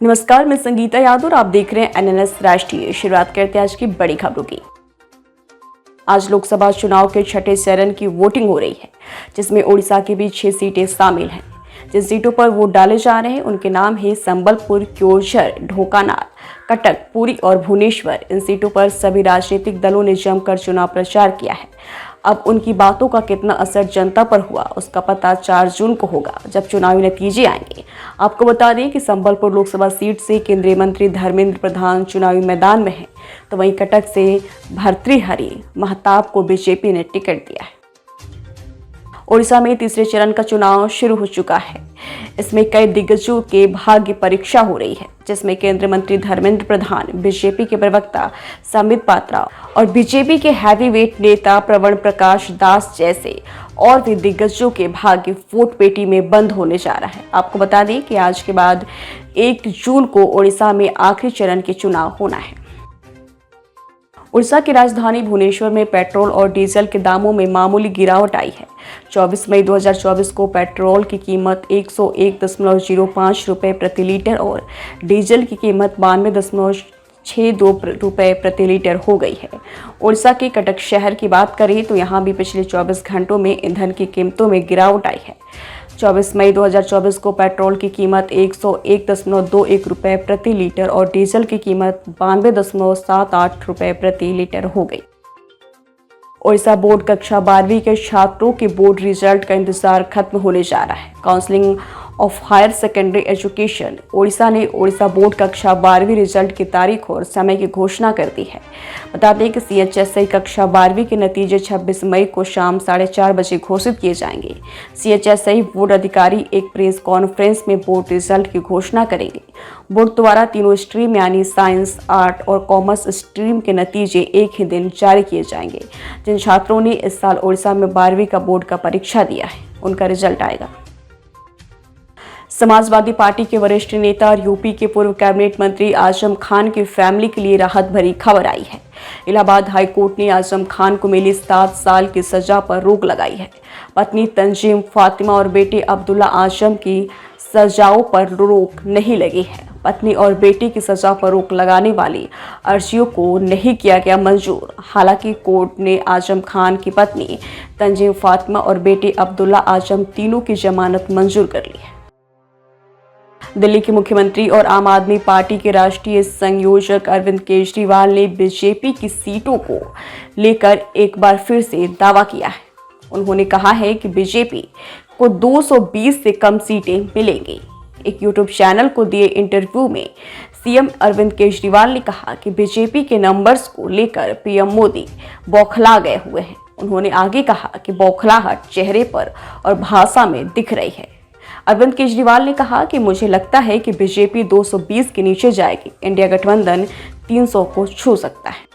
नमस्कार, मैं संगीता यादव और आप देख रहे हैं एनएनएस राष्ट्रीय। शुरुआत करते हैं आज की बड़ी खबरों की। आज लोकसभा चुनाव के छठे चरण की वोटिंग हो रही है, जिसमें ओडिशा की भी 6 सीटें शामिल हैं। जिन सीटों पर वोट डाले जा रहे हैं उनके नाम है संबलपुर, क्योंझर, ढोकानाल, कटक, पुरी और भुवनेश्वर। इन सीटों पर सभी राजनीतिक दलों ने जमकर चुनाव प्रचार किया है। अब उनकी बातों का कितना असर जनता पर हुआ, उसका पता 4 जून को होगा, जब चुनावी नतीजे आएंगे। आपको बता दें कि संबलपुर लोकसभा सीट से केंद्रीय मंत्री धर्मेंद्र प्रधान चुनावी मैदान में हैं, तो वहीं कटक से भर्तृहरि महताब को बीजेपी ने टिकट दिया है। ओडिशा में तीसरे चरण का चुनाव शुरू हो चुका है। इसमें कई दिग्गजों के भाग्य परीक्षा हो रही है, जिसमें केंद्रीय मंत्री धर्मेंद्र प्रधान, बीजेपी के प्रवक्ता संबित पात्रा और बीजेपी के हैवीवेट नेता प्रवण प्रकाश दास जैसे और भी दिग्गजों के भाग्य वोट पेटी में बंद होने जा रहा है। आपको बता दें कि आज के बाद 1 जून को ओडिशा में आखिरी चरण के चुनाव होना है। उड़ीसा की राजधानी भुवनेश्वर में पेट्रोल और डीजल के दामों में मामूली गिरावट आई है। 24 मई 2024 को पेट्रोल की कीमत 101.05 रुपये प्रति लीटर और डीजल की कीमत 92.62 रुपये प्रति लीटर हो गई है। उड़ीसा के कटक शहर की बात करें तो यहाँ भी पिछले 24 घंटों में ईंधन की कीमतों में गिरावट आई है। 24 मई 2024 को पेट्रोल की कीमत 101.21 रुपये प्रति लीटर और डीजल की कीमत 92.78 रुपये प्रति लीटर हो गई। ओडिशा बोर्ड कक्षा 12वीं के छात्रों के बोर्ड रिजल्ट का इंतजार खत्म होने जा रहा है। Counselling of higher secondary education Odisha ने ओडिशा बोर्ड कक्षा 12वीं रिजल्ट की तारीख और समय की घोषणा कर दी है। बता दें कि CHSI कक्षा 12वीं के नतीजे 26 मई को शाम 4:30 बजे घोषित किए जाएंगे। CHSI बोर्ड अधिकारी एक प्रेस कॉन्फ्रेंस में बोर्ड रिजल्ट की घोषणा करेंगे। बोर्ड द्वारा तीनों स्ट्रीम यानी साइंस, आर्ट और कॉमर्स स्ट्रीम के नतीजे एक ही दिन जारी किए जाएंगे। जिन छात्रों ने इस साल ओडिशा में 12वीं का बोर्ड का परीक्षा दिया है, उनका रिजल्ट आएगा। समाजवादी पार्टी के वरिष्ठ नेता और यूपी के पूर्व कैबिनेट मंत्री आजम खान की फैमिली के लिए राहत भरी खबर आई है। इलाहाबाद हाई कोर्ट ने आजम खान को मिली 7 साल की सजा पर रोक लगाई है। पत्नी तंजीम फातिमा और बेटे अब्दुल्ला आजम की सजाओं पर रोक नहीं लगी है। पत्नी और बेटे की सजा पर रोक लगाने वाली अर्जियों को नहीं किया गया मंजूर। हालांकि कोर्ट ने आजम खान की पत्नी तंजीम फातिमा और बेटे अब्दुल्ला आजम तीनों की जमानत मंजूर कर ली है। दिल्ली के मुख्यमंत्री और आम आदमी पार्टी के राष्ट्रीय संयोजक अरविंद केजरीवाल ने बीजेपी की सीटों को लेकर एक बार फिर से दावा किया है। उन्होंने कहा है कि बीजेपी को 220 से कम सीटें मिलेंगी। एक यूट्यूब चैनल को दिए इंटरव्यू में सीएम अरविंद केजरीवाल ने कहा कि बीजेपी के नंबर्स को लेकर पीएम मोदी बौखला गए हुए हैं। उन्होंने आगे कहा कि बौखलाहट चेहरे पर और भाषा में दिख रही है। अरविंद केजरीवाल ने कहा कि मुझे लगता है कि बीजेपी 220 के नीचे जाएगी। इंडिया गठबंधन 300 को छू सकता है।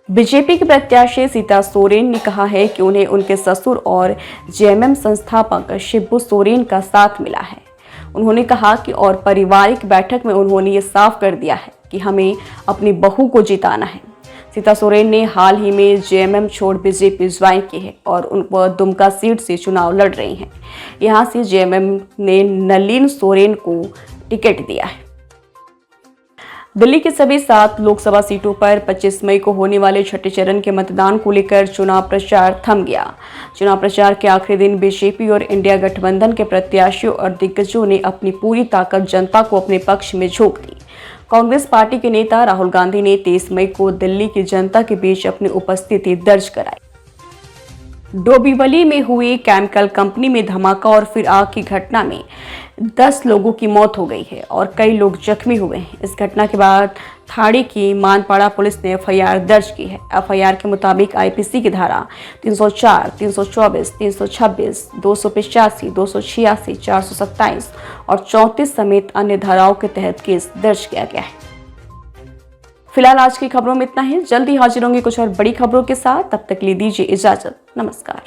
बीजेपी के प्रत्याशी सीता सोरेन ने कहा है कि उन्हें उनके ससुर और जेएमएम संस्थापक शिबू सोरेन का साथ मिला है। उन्होंने कहा कि और पारिवारिक बैठक में उन्होंने ये साफ कर दिया है कि हमें अपनी बहू को जिताना है। सीता सोरेन ने हाल ही में जेएमएम छोड़ बीजेपी ज्वाइन की है और उन दुमका सीट से चुनाव लड़ रही हैं। यहां से जेएमएम ने नलिन सोरेन को टिकट दिया है। दिल्ली की सभी 7 लोकसभा सीटों पर 25 मई को होने वाले छठे चरण के मतदान को लेकर चुनाव प्रचार थम गया। चुनाव प्रचार के आखिरी दिन बीजेपी और इंडिया गठबंधन के प्रत्याशियों और दिग्गजों ने अपनी पूरी ताकत जनता को अपने पक्ष में झोंक दी। कांग्रेस पार्टी के नेता राहुल गांधी ने 23 मई को दिल्ली की जनता के बीच अपनी उपस्थिति दर्ज कराई। डोंबिवली में हुई केमिकल कंपनी में धमाका और फिर आग की घटना में 10 लोगों की मौत हो गई है और कई लोग जख्मी हुए हैं। इस घटना के बाद थाड़ी की मानपाड़ा पुलिस ने FIR दर्ज की है। FIR के मुताबिक IPC की धारा 304, 324, 326, 285, 286, 427 और 34 समेत अन्य धाराओं के तहत केस दर्ज किया गया है। फिलहाल आज की खबरों में इतना ही। जल्दी हाजिर होंगे कुछ और बड़ी खबरों के साथ। तब तक के लिए दीजिए इजाजत। नमस्कार।